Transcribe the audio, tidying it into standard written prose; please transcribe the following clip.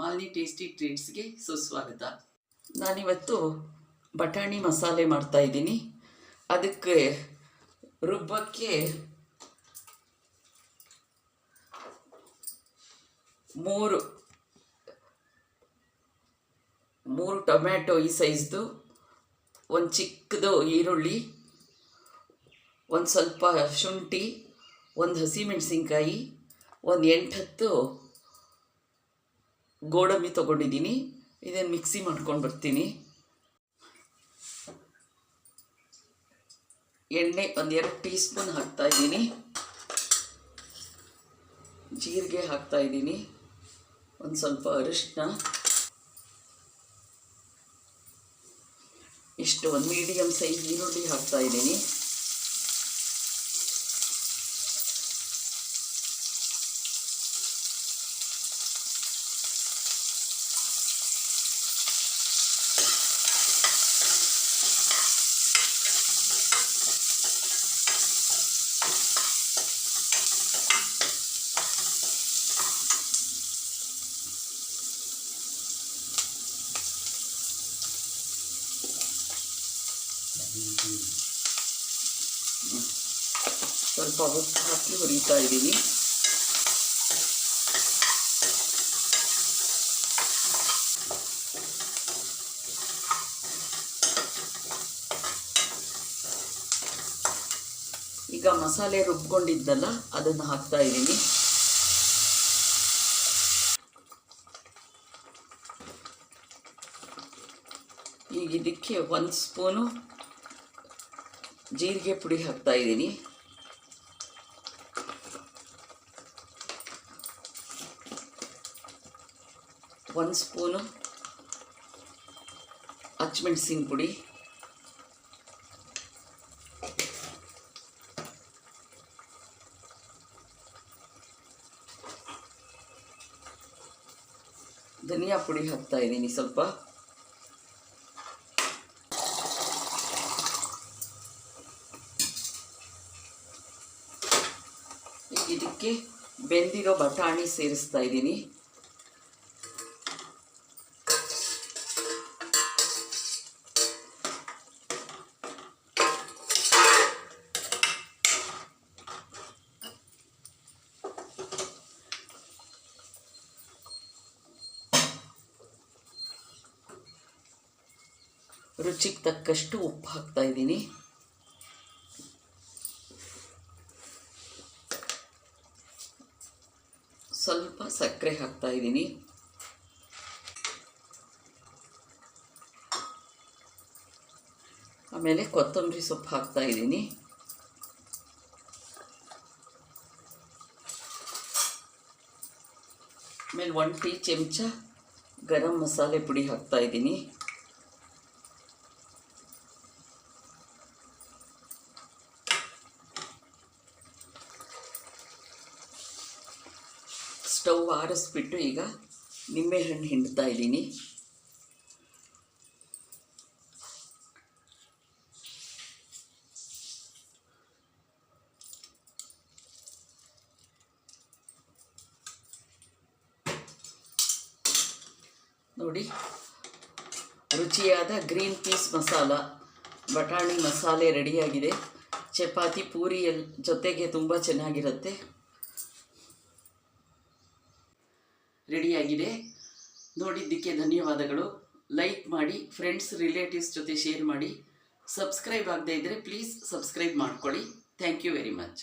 Malini tasty ಟ್ರೀಟ್ಸ್ಗೆ ಸುಸ್ವಾಗತ. ನಾನಿವತ್ತು ಬಟಾಣಿ ಮಸಾಲೆ ಮಾಡ್ತಾಯಿದ್ದೀನಿ. ಅದಕ್ಕೆ ರುಬ್ಬಕ್ಕೆ ಮೂರು ಟೊಮ್ಯಾಟೊ ಈ ಸೈಜ್ದು, ಒಂದು ಚಿಕ್ಕದು ಈರುಳ್ಳಿ, ಒಂದು ಸ್ವಲ್ಪ ಶುಂಠಿ, ಒಂದು ಹಸಿಮೆಣಸಿನ್ಕಾಯಿ, ಒಂದು 8-10 ಗೋಡಂಬಿ ತೊಗೊಂಡಿದ್ದೀನಿ. ಇದನ್ನು ಮಿಕ್ಸಿ ಮಾಡ್ಕೊಂಡು ಬರ್ತೀನಿ. ಎಣ್ಣೆ ಒಂದು 2 ಟೀ ಸ್ಪೂನ್ ಹಾಕ್ತಾಯಿದ್ದೀನಿ. ಜೀರಿಗೆ ಹಾಕ್ತಾಯಿದ್ದೀನಿ. ಒಂದು ಸ್ವಲ್ಪ ಅರಿಶಿನ, ಇಷ್ಟು ಒಂದು ಮೀಡಿಯಮ್ ಸೈಜ್ ಈರುಳ್ಳಿ ಹಾಕ್ತಾಯಿದ್ದೀನಿ. ಸ್ವಲ್ಪ ಉಪ್ಪು ಹಾಕಿ ಹುರಿತಾ ಇದ್ದೀನಿ. ಈಗ ಮಸಾಲೆ ರುಬ್ಕೊಂಡಿದ್ದಲ್ಲ ಅದನ್ನು ಹಾಕ್ತಾ ಇದ್ದೀನಿ. ಈಗ ಇದಕ್ಕೆ 1 ಸ್ಪೂನು ಜೀರಿಗೆ ಪುಡಿ ಹಾಕ್ತಾ ಇದ್ದೀನಿ. ಒಂದು ಸ್ಪೂನು ಹಸಿಮೆಣಸಿನ ಪುಡಿ, ಧನಿಯಾ ಪುಡಿ ಹಾಕ್ತಾ ಇದ್ದೀನಿ ಸ್ವಲ್ಪ. ಈಗ ಇದಕ್ಕೆ ಬೆಂದಿರೋ ಬಟಾಣಿ ಸೇರಿಸ್ತಾ ಇದ್ದೀನಿ. ರುಚಿಗೆ ತಕ್ಕಷ್ಟು ಉಪ್ಪು ಹಾಕ್ತಾ ಇದ್ದೀನಿ. ಸ್ವಲ್ಪ ಸಕ್ಕರೆ ಹಾಕ್ತಾ ಇದ್ದೀನಿ. ಆಮೇಲೆ ಕೊತ್ತಂಬರಿ ಸೊಪ್ಪು ಹಾಕ್ತಾ ಇದ್ದೀನಿ. ಆಮೇಲೆ 1 ಟೀ ಚಮಚ ಗರಂ ಮಸಾಲೆ ಪುಡಿ ಹಾಕ್ತಾ ಇದ್ದೀನಿ. ಸ್ಟವ್ ಆರಿಸ್ಬಿಟ್ಟು ಈಗ ನಿಂಬೆಹಣ್ಣು ಹಿಂಡ್ತಾ ಇದ್ದೀನಿ. ನೋಡಿ, ರುಚಿಯಾದ ಗ್ರೀನ್ ಪೀಸ್ ಮಸಾಲ ಬಟಾಣಿ ಮಸಾಲೆ ರೆಡಿಯಾಗಿದೆ. ಚಪಾತಿ ಪೂರಿ ಜೊತೆಗೆ ತುಂಬ ಚೆನ್ನಾಗಿರುತ್ತೆ. ರೆಡಿಯಾಗಿದೆ. ನೋಡಿದ್ದಕ್ಕೆ ಧನ್ಯವಾದಗಳು. ಲೈಕ್ ಮಾಡಿ, ಫ್ರೆಂಡ್ಸ್ ರಿಲೇಟಿವ್ಸ್ ಜೊತೆ ಶೇರ್ ಮಾಡಿ. ಸಬ್ಸ್ಕ್ರೈಬ್ ಆಗದೇ ಇದ್ದರೆ ಪ್ಲೀಸ್ ಸಬ್ಸ್ಕ್ರೈಬ್ ಮಾಡ್ಕೊಳ್ಳಿ. Thank you very much.